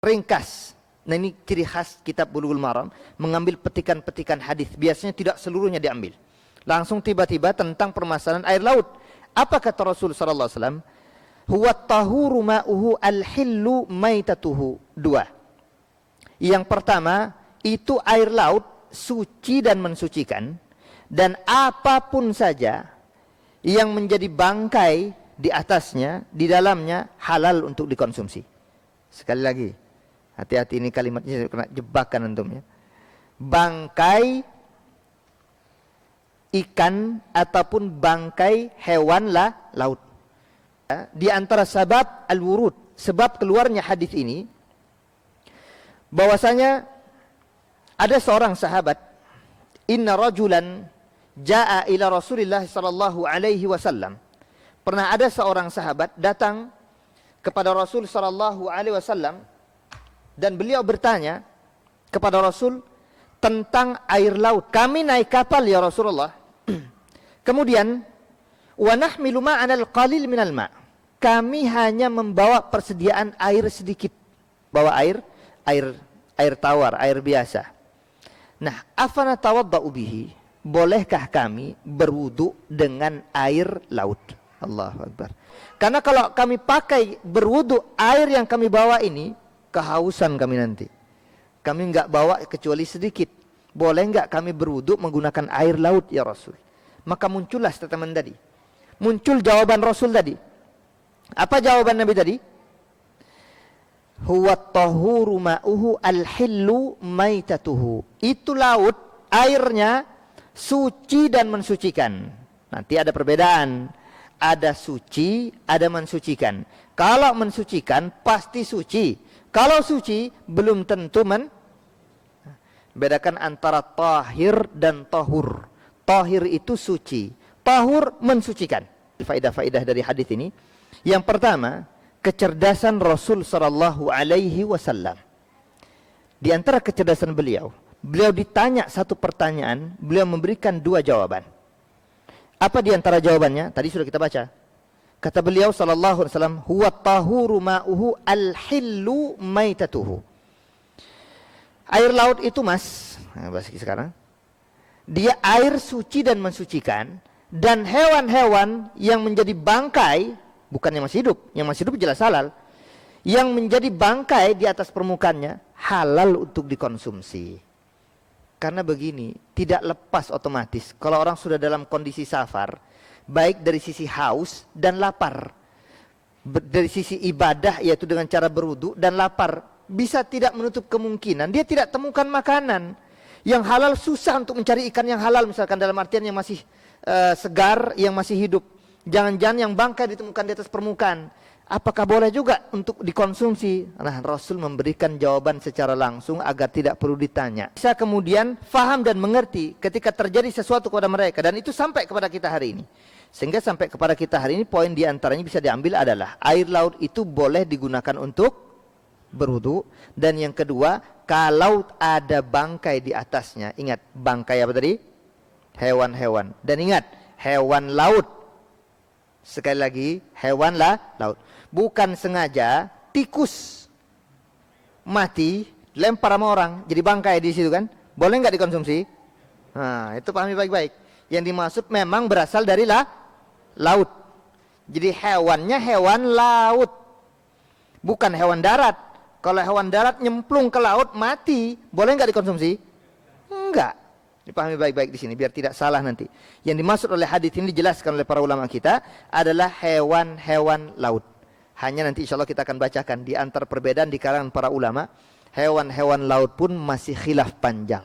ringkas. Nah, ini ciri khas kitab Bulughul Maram, mengambil petikan-petikan hadis. Biasanya tidak seluruhnya diambil. Langsung tiba-tiba tentang permasalahan air laut. Apa kata Rasul sallallahu alaihi wasallam? Huwa tahuru ma'uhu al-hillu maitatuhu. Dua. Yang pertama, itu air laut suci dan mensucikan, dan apapun saja yang menjadi bangkai di atasnya, di dalamnya halal untuk dikonsumsi. Sekali lagi, hati-hati, ini kalimatnya kena jebakan antum ya. Bangkai ikan ataupun bangkai hewan laut. Di antara sebab al-wurud, sebab keluarnya hadis ini, bahwasanya ada seorang sahabat, inna rajulan jaa ila Rasulillah sallallahu alaihi wasallam. Pernah ada seorang sahabat datang kepada Rasul sallallahu alaihi wasallam dan beliau bertanya kepada Rasul tentang air laut. Kami naik kapal ya Rasulullah. Kemudian wa nahmilu ma'ana al-qalil minal ma'. Kami hanya membawa persediaan air sedikit. Bawa air tawar, air biasa. Nah, afana tawadda'u bihi? Bolehkah kami berwudu dengan air laut? Allahu Akbar. Karena kalau kami pakai berwudu air yang kami bawa ini, kehausan kami nanti. Kami enggak bawa kecuali sedikit. Boleh enggak kami berwudu menggunakan air laut ya Rasul? Maka muncullah statement tadi. Muncul jawaban Rasul tadi. Apa jawaban Nabi tadi? Huwa tahuru ma'uhu al-hillu maitatuhu. Itu laut, airnya suci dan mensucikan. Nanti ada perbedaan. Ada suci, ada mensucikan. Kalau mensucikan pasti suci. Kalau suci belum tentu bedakan antara tahir dan tahur. Tahir itu suci, tahur mensucikan. Faedah-faedah dari hadis ini. Yang pertama, kecerdasan Rasul sallallahu alaihi wasallam. Di antara kecerdasan beliau ditanya satu pertanyaan, beliau memberikan dua jawaban. Apa di antara jawabannya? Tadi sudah kita baca. Kata beliau sallallahu alaihi wasallam, huwa tahuru ma'uhu al-hillu maitatuhu. Air laut itu, Mas, bahasa sekarang, dia air suci dan mensucikan, dan hewan-hewan yang menjadi bangkai, bukan yang masih hidup jelas halal, yang menjadi bangkai di atas permukaannya halal untuk dikonsumsi. Karena begini, tidak lepas otomatis kalau orang sudah dalam kondisi safar, baik dari sisi haus dan lapar, dari sisi ibadah yaitu dengan cara berwudu dan lapar, bisa tidak menutup kemungkinan dia tidak temukan makanan yang halal. Susah untuk mencari ikan yang halal, misalkan dalam artian yang masih segar, yang masih hidup. Jangan-jangan yang bangkai ditemukan di atas permukaan. Apakah boleh juga untuk dikonsumsi? Nah, Rasul memberikan jawaban secara langsung agar tidak perlu ditanya. Bisa kemudian faham dan mengerti ketika terjadi sesuatu kepada mereka, dan itu sampai kepada kita hari ini. Sehingga sampai kepada kita hari ini, poin diantaranya bisa diambil adalah air laut itu boleh digunakan untuk berwudu. Dan yang kedua, kalau ada bangkai di atasnya, ingat bangkai apa tadi? Hewan-hewan. Dan ingat, hewan laut. Sekali lagi, hewan laut. Bukan sengaja tikus mati lempar sama orang jadi bangkai di situ kan? Boleh nggak dikonsumsi? Nah, itu pahami baik-baik. Yang dimaksud memang berasal dari laut. Jadi hewannya hewan laut, bukan hewan darat. Kalau hewan darat nyemplung ke laut mati, boleh nggak dikonsumsi? Enggak. Dipahami baik-baik di sini biar tidak salah nanti. Yang dimaksud oleh hadis ini dijelaskan oleh para ulama kita adalah hewan-hewan laut. Hanya nanti insya Allah kita akan bacakan di antara perbedaan di kalangan para ulama, hewan-hewan laut pun masih khilaf panjang.